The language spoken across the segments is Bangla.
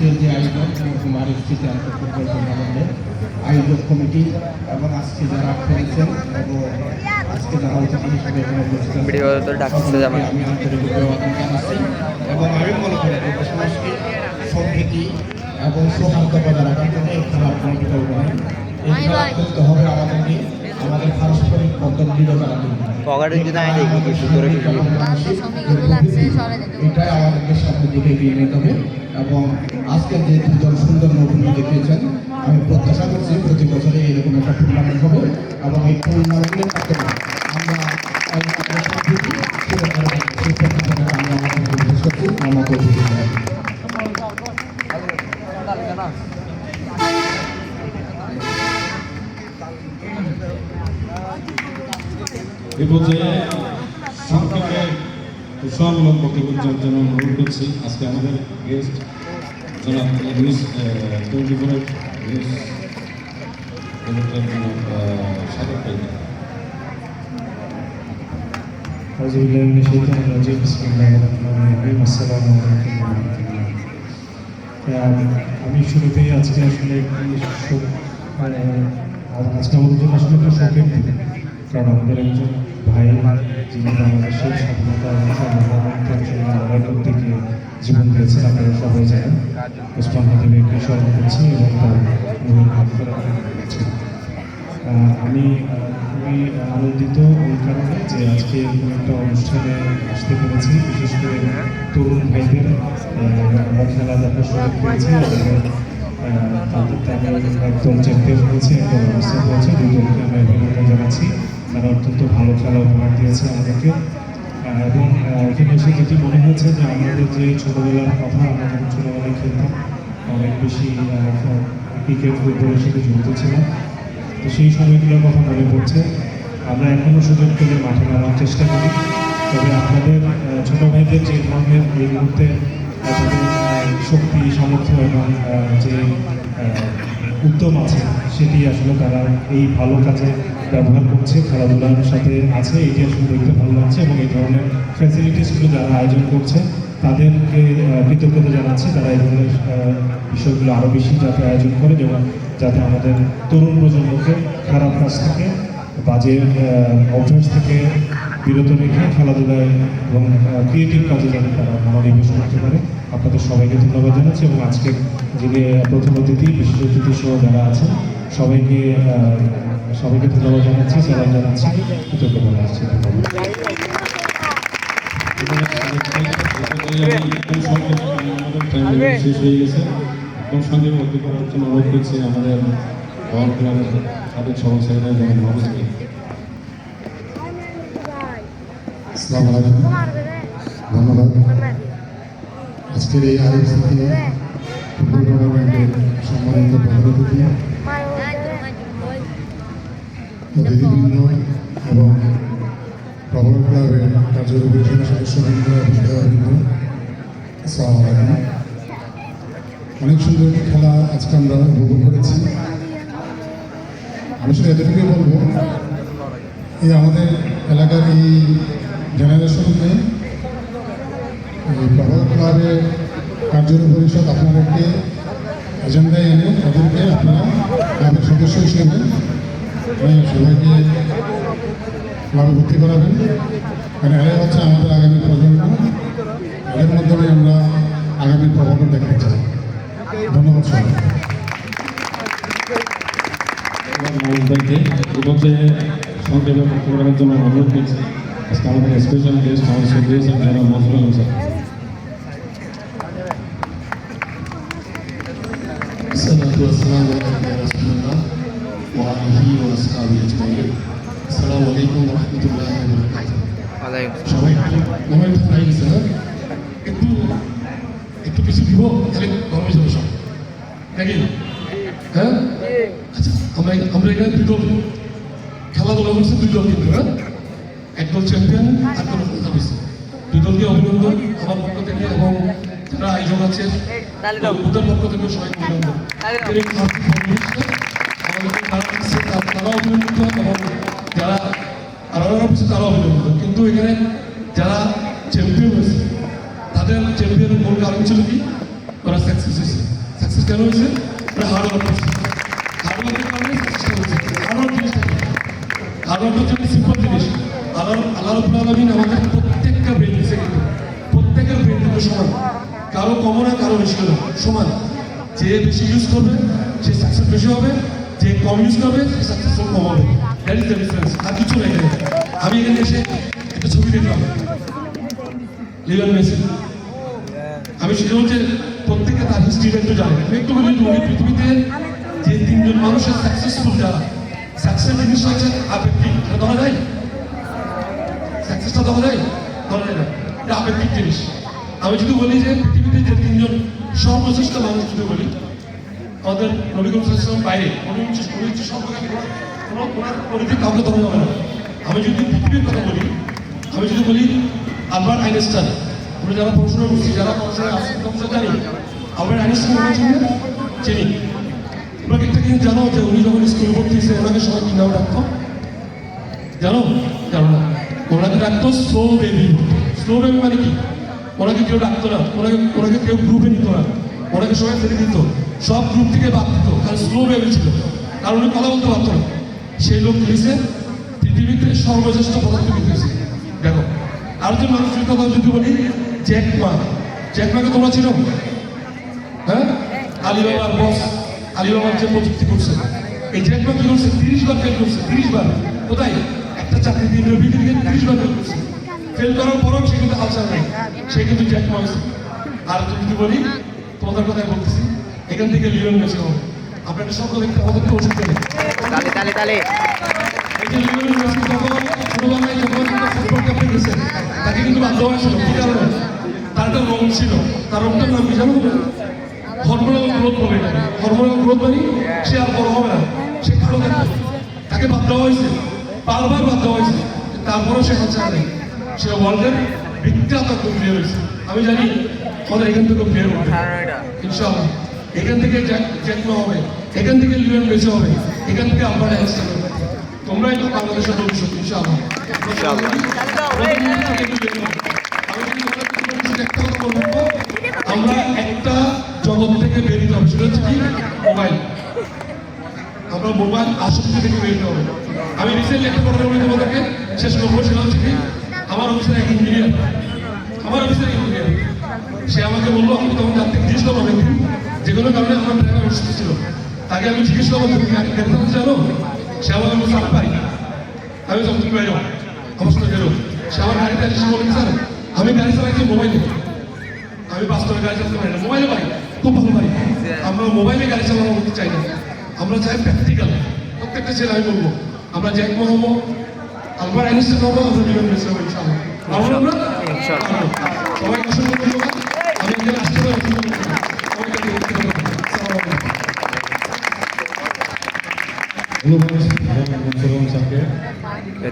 আজকের যে আয়োজন আরেকটিতে ফুটবল টুর্নামেন্টের আয়োজক কমিটি এবং আজকে যারা করেছেন এবং আজকে যারা অতিথি হিসেবে এখানে উপস্থিত আমি আন্তরিক অভিবাদন জানাচ্ছি এবং আমি মনে করি যে সংস্কৃতি সম্প্রীতি এবং সৌহার্দ্য বজায় রাখার জন্য এই খেলার কমিটিটা উঠে এই খেলা করতে হবে আমাদেরকে আমাদের পারস্পরিক বন্ধন দৃঢ় করার জন্য এটাই আমাদেরকে সামনের দিকে এগিয়ে নিতে হবে এবং আজকের যে দুজন সুন্দর নতুন দেখিয়েছেন আমি প্রত্যাশা করছি প্রতি বছরে এরকম একটা টুর্নামেন্ট হবে এবং এই টুর্নামেন্টের মাধ্যমে আমরা এই পর্যায়ে সংক্ষেপে উৎসাহমূলক বক্তব্য জন্য অনুরোধ করছি আজকে আমাদের গেস্ট জনাব নিউজ 24-এর নিউজ সাদর পাই আমি শুরুতেই আজকে আসলে আজকে আমাদের জন্য আসলে একটা শখের দিন, কারণ আমাদের একজন ভাই যিনি বাংলাদেশের স্বাধীনতা এবং সার্বভৌমত্বের জন্য লড়াই করতে গিয়ে জীবন দিয়েছেন, আপনারা সবাই জানেন। ওসমান হাদিকে স্মরণ করছি এবং তার ভাগ করে আমি খুবই আনন্দিত এই কারণে যে আজকে এরকম একটা অনুষ্ঠানে আসতে পেরেছি, বিশেষ করে তরুণ ভাইদের আমরা খেলা দেখার সুযোগ পেয়েছি একদম চ্যাম্পিয়ন হয়েছে, একদম অবস্থা হয়েছে। দুজনকে আমরা অভিনন্দন জানাচ্ছি, তারা অত্যন্ত ভালো খেলা উপহার দিয়েছে আমাদেরকে। এবং এখানে এসে যেটি মনে হয়েছে যে আমাদের যে ছোটোবেলার কথা, আমরা যখন ছোটোবেলায় খেলতাম অনেক বেশি ক্রিকেট ফুটবলের সাথে জড়িত ছিলাম, তো সেই সময়গুলোর কথা মনে পড়ছে। আমরা এখনও সুযোগ পেলে মাঠে নামার চেষ্টা করি, তবে আপনাদের ছোটো ভাইদের যে ধরনের এই মুহূর্তে তাদের শক্তি সামর্থ্য এবং যে উদ্যম আছে সেটি আসলে তারা এই ভালো কাজে ব্যবহার করছে, খেলাধুলার সাথে আছে, এটি আসলে দেখতে ভালো লাগছে। এবং এই ধরনের ফ্যাসিলিটিসগুলো যারা আয়োজন করছে তাদেরকে কৃতজ্ঞতা জানাচ্ছি, তারা এই ধরনের বিষয়গুলো আরও বেশি যাতে আয়োজন করে, যেমন যাতে আমাদের তরুণ প্রজন্মকে খারাপ কাজ থেকে বাজে অভ্যাস থেকে বিরত রেখে খেলাধুলায় এবং ক্রিয়েটিভ কাজে যাতে তারা মনোনিবেশ করতে পারে। আপনাদের সবাইকে ধন্যবাদ জানাচ্ছি এবং আজকের যিনি প্রথম অতিথি বিশেষ অতিথি সহ যারা আছেন সবাইকে ধন্যবাদ জানাচ্ছি, সালাম জানাচ্ছি, কৃতজ্ঞতা জানাচ্ছি। শেষ হয়ে গেছে, একদম সঙ্গে বক্তব্য করার জন্য অনুরোধ করছি আমাদের পাওয়ার ক্লাবের সাবেক সভাপতি যেমন মহাবুজকে। আসসালামু আলাইকুম, ধন্যবাদ। আজকের এই আইএফসিতে ফুটবল টুর্নামেন্টের সম্মানিত প্রধান অতিথি, অতিথিবৃন্দ এবং প্রবল ক্লাবের কার্যকরী পরিষদের সদস্যবৃন্দ এবং খেলোয়াড়বৃন্দ, আসসালামু আলাইকুম। অনেক সুন্দর একটি খেলা আজকে আমরা উপভোগ করেছি। আমি শুধু এতটুকুই বলবো, এই আমাদের এলাকার এই জেনারেশনকে প্রবল ক্লাবের কার্যকরী পরিষদ আপনাদেরকে এজেন্ডায় এনে তাদেরকে আপনারা ক্লাবের সদস্য হিসেবে সবাইকে ক্লাবে ভর্তি করাবেন, কারণ এরাই হচ্ছে আমাদের আগামী প্রজন্ম, এর মাধ্যমে আমরা আগামী প্রবর্তন দেখতে চাই। ধন্যবাদ সবাই। সংক্ষেপে বক্তব্য রাখার জন্য অনুরোধ করছি আজকে আমাদের স্পেশাল গেস্ট আমাদের সঙ্গে দিয়েছেন যারা মজুর আলম স্যার। আসসালামু আলাইকুম ওয়া রাহমাতুল্লাহি ওয়া বারাকাতুহু। সবাই মোবাইল ফোন গেছে না, একটু কিছু দিব তাহলে গরমে যাবো সব নাকি? হ্যাঁ, আচ্ছা আমরা এখানে দুই দল খেলাধুলা করছে, দুই দল কিন্তু হ্যাঁ, একদল চ্যাম্পিয়ন আর দল হয়েছে। দুই দলকে অভিনন্দন আমার পক্ষ থেকে এবং যারা আয়োজন আছে ওদের পক্ষ থেকে সবাই অভিনন্দন। তারা অভিনন্দিত এবং যারা তারা অভিনন্দিত, কিন্তু এখানে যারা চ্যাম্পিয়ন হয়েছে তাদের চ্যাম্পিয়নের মূল কারণ ছিল কি, ওরা সাকসেস হয়েছে। কেন হয়েছে? হার্ডওয়ার্ক করছে, হার্ডওয়ার্কের কারণে সাকসেসটা হচ্ছে। হার্ডওয়ার্ক জিনিসটা কি? হার্ডওয়ার্ক হচ্ছে একটা সিম্পল জিনিস। আল্লাহ রাব্বুল আলামিন আমাদের প্রত্যেকটা ব্রেন দিচ্ছে, কিন্তু প্রত্যেকের ব্রেন কিন্তু সমান, কারো কমও না কারো বেশি না, সমান। যে বেশি ইউজ করবে সে সাকসেস বেশি হবে, যে কম ইউজ করবে সে সাকসেসফুল কম হবে। দ্যাট ইজ দ্য ডিফারেন্স, আর কিছু নেই এখানে। আমি এখানে এসে একটা ছবি দেখলাম লিওনেল মেসি, আমি সেটা হচ্ছে প্রত্যেকে তার হিস্ট্রিটা একটু জানে। আমি একটু বলি, উনি পৃথিবীতে যে তিনজন মানুষের সাকসেসফুল যারা, সাকসেস জিনিসটা হচ্ছে আপেক্ষিক, এটা ধরা যায়? সাকসেসটা ধরা যায়? ধরা যায় না, এটা আপেক্ষিক জিনিস। আমি যদি বলি যে পৃথিবীতে যে তিনজন সর্বশ্রেষ্ঠ মানুষ যদি বলি, আমাদের নবী করিম সাল্লাল্লাহু আলাইহি ওয়াসাল্লাম বাইরে উনি হচ্ছে সর্বকালে ওনার পরিধি কাউকে ধরা যাবে না। আমি যদি পৃথিবীর কথা বলি, আমি যদি বলি আলবার্ট আইনস্টাইন, আমরা যারা পড়াশোনা করছি, যারা পড়াশোনায় আসছি জানি আলবার্ট আইনস্টাইন ওনার চিনি, চিনি। তোমরা একটা জিনিস জানো যে উনি যখন স্কুলে ভর্তি হয়েছে ওনাকে সবাই কি নাম ডাকতো? জানো? জানো না? ওনাকে ডাকতো স্লো বেবি। স্লো বেবি মানে কি? ওনাকে কেউ ডাকতো না, ওনাকে কেউ গ্রুপে নিত না, ওনাকে সবাই ফেলে দিত, সব গ্রুপ থেকে বাদ দিত, কারণ স্লো বেবি ছিল, কারণ উনি কথা বলতে পারতো না। সেই লোক হয়েছে পৃথিবীতে সর্বশ্রেষ্ঠ পদার্থবিদ হয়েছে। দেখো, আরেকজন মানুষের কথা যদি বলি, জ্যাকমা। জ্যাকমাকে তোমরা চিনো? হ্যাঁ, আলিবাবার বস, আলিবাবার যে প্রযুক্তি করছে, এই জ্যাকমা কি করছে? 30 বার ফেল করছে, 30 বার। কোথায়? একটা চাকরি দিয়ে ইন্টারভিউ দিয়ে 30 বার ফেল করছে। ফেল করার পরেও সে কিন্তু আলসার নেই, সে কিন্তু জ্যাকমা হয়েছে। আর যদি বলি, তোমাদের কথাই বলতেছি, এখান থেকে লিওনেল মেসি হবে। আপনাদের সব দেখতে আমাদেরকে ওষুধ দেবে। এই যে লিওনেল মেসি যখন ছোটবেলায় যখন ফুটবল ক্যাপ্টে গেছে, তাকে কিন্তু বাধ্য হয়েছিল। কি কারণে? তার একটা রোগ ছিল, তার রোগটার নাম কি জানো? হরমোনাল গ্রোথ বলে এটাকে। হরমোনাল গ্রোথ মানে সে আর বড় হবে না, সে কালো থাকবে। তাকে বাদ দেওয়া হয়েছে, বারবার বাদ দেওয়া হয়েছে, তারপরেও সে হাত ছাড়ে, সে ওয়ার্ল্ডের বিখ্যাত একটা প্লেয়ার হয়েছে। আমি জানি আমাদের এখান থেকে প্লেয়ার হবে ইনশাআল্লাহ। এখান থেকে জ্যাকমা হবে, এখান থেকে লিওনেল মেসি হবে, এখান থেকে আলবার্ট আইনস্টাইন হবে। তোমরাই তো বাংলাদেশের ভবিষ্যৎ ইনশাআল্লাহ। একটা কথা বলবো, আমরা একটা জগৎ থেকে বেরিয়ে যাবো, সেটা হচ্ছে কি? মোবাইল। আমরা মোবাইল আসক্তি থেকে বেরিয়ে যাবো। আমি রিসেন্টলি একটা কথা বলি তোমাদেরকে, শেষ করবো, সেটা হচ্ছে কি? আমার অফিসের এক ইঞ্জিনিয়ার, আমার অফিসের ইঞ্জিনিয়ার, সে আমাকে বললো, আমি তখন তার থেকে জিজ্ঞেস করলাম একদিন, যে কোনো কারণে আমার ড্রাইভার অসুস্থ ছিল, তাকে আমি জিজ্ঞেস করলাম, তুমি গাড়ি চালাতে জানো? সে আমাকে বলছে আমি পারি। আমি যখন তুমি বাইরে আমার সাথে বেরো, সে আমার গাড়িতে এসে বলেন, স্যার আমি গাড়ি চালাচ্ছি মোবাইলে, আমি বাস্তবে গাড়ি চালাতে পারি না, মোবাইলে পারি, খুব ভালো পারি। আমরা মোবাইলে গাড়ি চালানো করতে চাই না, আমরা চাই প্র্যাকটিক্যাল। প্রত্যেকটা ছেলে আমি বলবো, আমরা জ্যাকমা হবো, আলবার্ট আইনস্টাইন হবো, আমরা লিওনেল মেসি হবো ইনশাআল্লাহ। আমরা সবাই অসংখ্য ধন্যবাদ। আমি এখানে আসতে পারি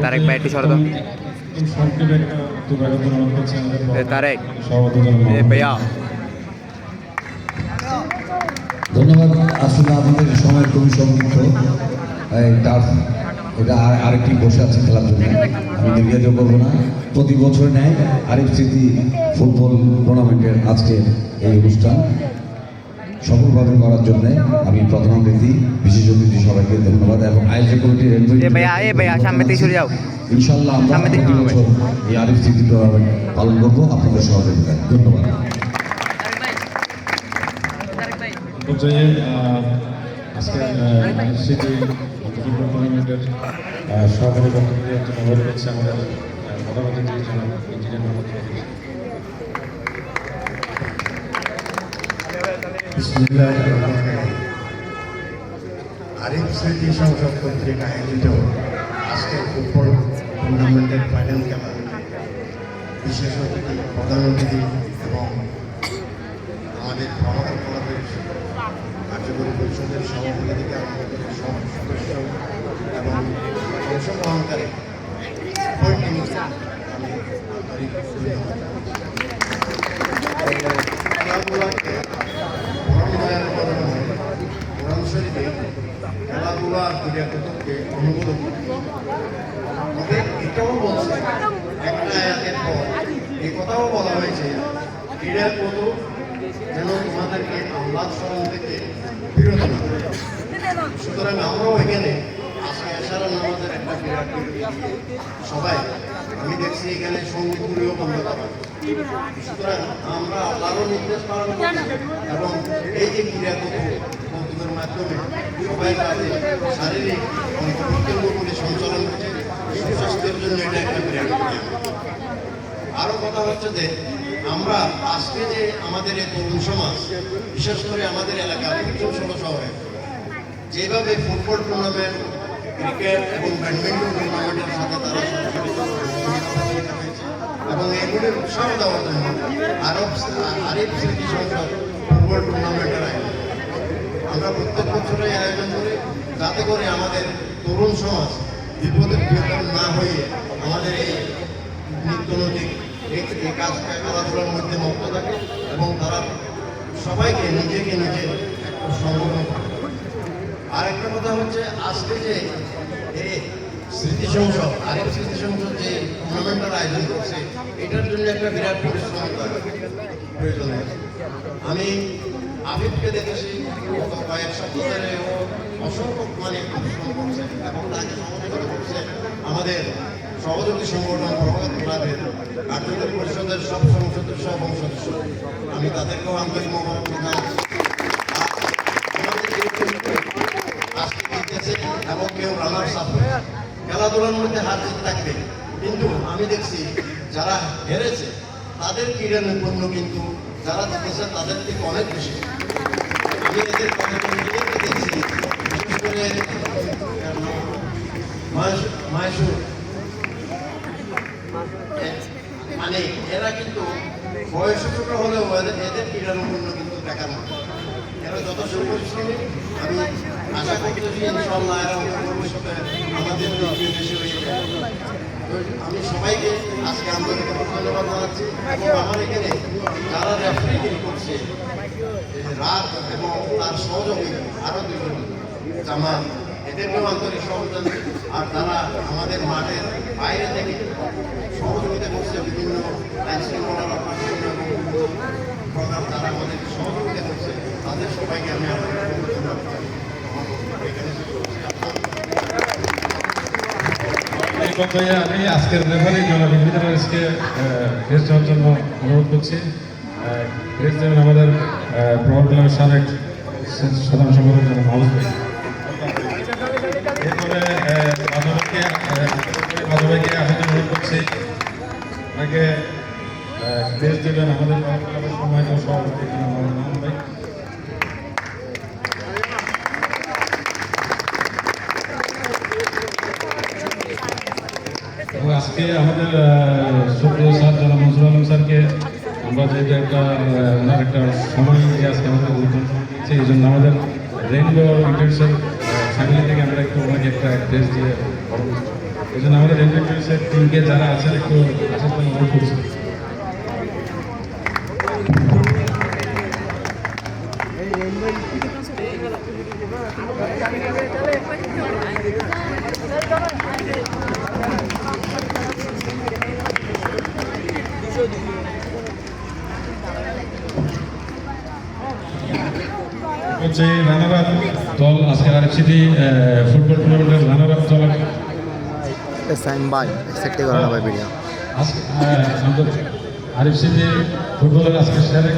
তারেক ভাই একটু সরো তো। সংক্ষেপে একটা দুর্ভাগ্য অনুরোধ করছি আমাদের তারেক সভাপতি ভাইয়া, ধন্যবাদ। আসলে আমাদের সময় খুবই সংক্ষিপ্ত, টার্ফ এটা আরেকটি বসে আছে খেলার জন্য, আমি দীর্ঘায়িত করবো না। প্রতি বছর নেয় আরিফ স্মৃতি ফুটবল টুর্নামেন্টের আজকে এই অনুষ্ঠান সফলভাবে করার জন্য আমি প্রধান অতিথি, বিশেষ অতিথি সবাইকে ধন্যবাদ এবং আয়োজক কমিটির ভাইয়া সামনে থেকে সরে যাও। ইনশাল্লাহ আমরা সামনে থেকে প্রতি বছর এই আরিফ স্মৃতি টুর্নামেন্ট পালন করবো আপনাদের সহযোগিতায়। ধন্যবাদ। পর্যায়ে আজকে সিটি ফুটবল টুর্নামেন্টের সহকারী বক্তব্য দিয়ে একজন অনুরোধ করছে আমাদের প্রধান অতিথি জনাব ইঞ্জিনিয়ার মোহাম্মদ রফিক। আরিফ স্মৃতি সংসদ কর্তৃক আয়োজিত আজকের ফুটবল টুর্নামেন্টের ফাইনাল খেলা বিশেষ অতিথি, প্রধান অতিথি এবং আমাদের সমাগম ক্লাবের কার্যকরী পরিষদের সভাপতি থেকে আরম্ভ করে সব সদস্য এবং অংশগ্রহণকারী উভয় টিমকে আমি আন্তরিক ধন্যবাদ জানাই। খেলাধুলাকে মনোনয়ন করানো হয় কোরআন শরীফে খেলাধুলা আর ক্রীড়াক্ষেত্রকে অনুমোদন করে। তবে এটাও বলছে একটা আয়াতের পর এই কথাও বলা হয়েছে ক্রীড়ার কত যেন তোমাদেরকে আল্লাহ স্মরণ থেকে বিরত না করে। সুতরাং আমরাও এখানে আজকে এশারা নামাজের একটা বিরাট বিরতি দিয়ে সবাই আমি দেখছি এখানে সঙ্গীতগুলিও বন্ধ করা। সুতরাং আমরা আল্লাহরও নির্দেশ পালন করি এবং এই যে ক্রীড়া কৌতুকের মাধ্যমে সবাই তাদের শারীরিক অঙ্গপ্রত্যঙ্গগুলি সঞ্চালন করছে, সুস্বাস্থ্যের জন্য এটা একটা বিরাট ব্যায়াম। আরও কথা হচ্ছে যে আমরা আজকে যে আমাদের এই তরুণ সমাজ, বিশেষ করে আমাদের এলাকার ছোট শহরে যেভাবে ফুটবল টুর্নামেন্ট, ক্রিকেট এবং ব্যাডমিন্টন টুর্নামেন্টের সাথে তারা সরাসরি জড়িত হয়েছে এবং এগুলির উৎসাহ দেওয়ার জন্য আরিফ স্মৃতি সংসদ ফুটবল টুর্নামেন্টের আয়োজন আমরা প্রত্যেক বছরে আয়োজন করি, যাতে করে আমাদের তরুণ সমাজ বিপদে না হয়ে আমাদের এই নিত্যনৈতিক এই কাজ খেলাধুলার মধ্যে মুক্ত থাকে এবং তারা সবাইকে নিজেকে নিজে একটা সংগঠন করে। আরেকটা কথা হচ্ছে আজকে যে এই স্মৃতি সংসদ, আরিফ স্মৃতি সংসদ যে টুর্নামেন্টের আয়োজন করছে, এটার জন্য একটা বিরাট পরিশ্রম প্রয়োজন হয়েছে। আমি আবিবকে দেখেছি গত কয়েক সপ্তাহ ধরে ও অসংখ্য পরিশ্রম করছে এবং তাকে সহযোগিতা করছে আমাদের সহযোগী সংগঠন প্রভাত ক্লাবের কার্যকরী পরিষদের সব সদস্য এবং সদস্য। আমি তাদেরকেও আন্তরিক মোবারকবাদ জানাচ্ছি। আমাদের যে আজকে জিতেছে এবং কেউ রানার্স আপ হয়েছে, খেলাধুলার মধ্যে হার জিত থাকবে, কিন্তু আমি দেখছি যারা হেরেছে তাদের ক্রীড়া নৈপুণ্য কিন্তু যারা জিতেছে তাদের থেকে অনেক বেশি। আমি এদের কয়েকজনকে দেখছি, বিশেষ করে মায়েশুর, মানে এরা কিন্তু বয়সে ছোট হলেও এদের ক্রীড়া নৈপুণ্য কিন্তু দেখার মতো। এরা যথেষ্ট পরিশ্রমী। আমি আশা করতেছি ইনশাআল্লাহ এরা ভবিষ্যতে আমাদের দ্বিতীয় দেশে হয়ে যায়। আমি সবাইকে আজকে আন্তরিক ধন্যবাদ জানাচ্ছি এবং আমার এখানে যারা রেফারি করছে রাত এবং তার সহযোগী আরও দুজন জামাত, এদেরকেও আন্তরিক সহযোগিতা, আর তারা আমাদের মাঠের বাইরে থেকে সহযোগিতা করছে বিভিন্ন আইন শৃঙ্খলা রক্ষার জন্য এবং প্রকার তারা আমাদের সহযোগিতা করছে, তাদের সবাইকে আমি ধন্যবাদ এই পর্যায়ে আমি আজকের রেফারি জনাব ইনভিটারসকে ফেস দেওয়ার জন্য অনুরোধ করছি। ফেস দেবেন আমাদের প্রভাত ক্লাবের সাবেক সাধারণ সম্পাদক জনাব মাহমুদ ভাই। এরপরে বাদবাইকে আসার জন্য অনুরোধ করছি। ওনাকে ফেস দেবেন আমাদের প্রভাত ক্লাবের সম্মানিত সভাপতি জনাব মাহমুদ ভাই। এবং আজকে আমাদের সুপ্রিয় স্যার জনাব মনসুর আলম স্যারকে আমরা যেহেতু একটা ওনার একটা সময় দিয়ে আজকে আমাদের উদ্বোধন দিয়েছি, এই জন্য আমাদের রেইনবো ইন্টারসের ফ্যামিলি থেকে আমরা একটু ওনাকে একটা ড্রেস দিয়ে এই জন্য আমাদের রেইনবো ইন্টারসের টিমকে যারা আছেন একটু আসার জন্য অনুরোধ করছি। হচ্ছে রানার আপ দল আজকে আরিফ সিটি ফুটবল টুর্নামেন্টের রানার আপ দল সাইন বাই সেক্টে করানো ভাই ভিডিও আজকে আরিফ সিটি ফুটবলের আজকে সেরা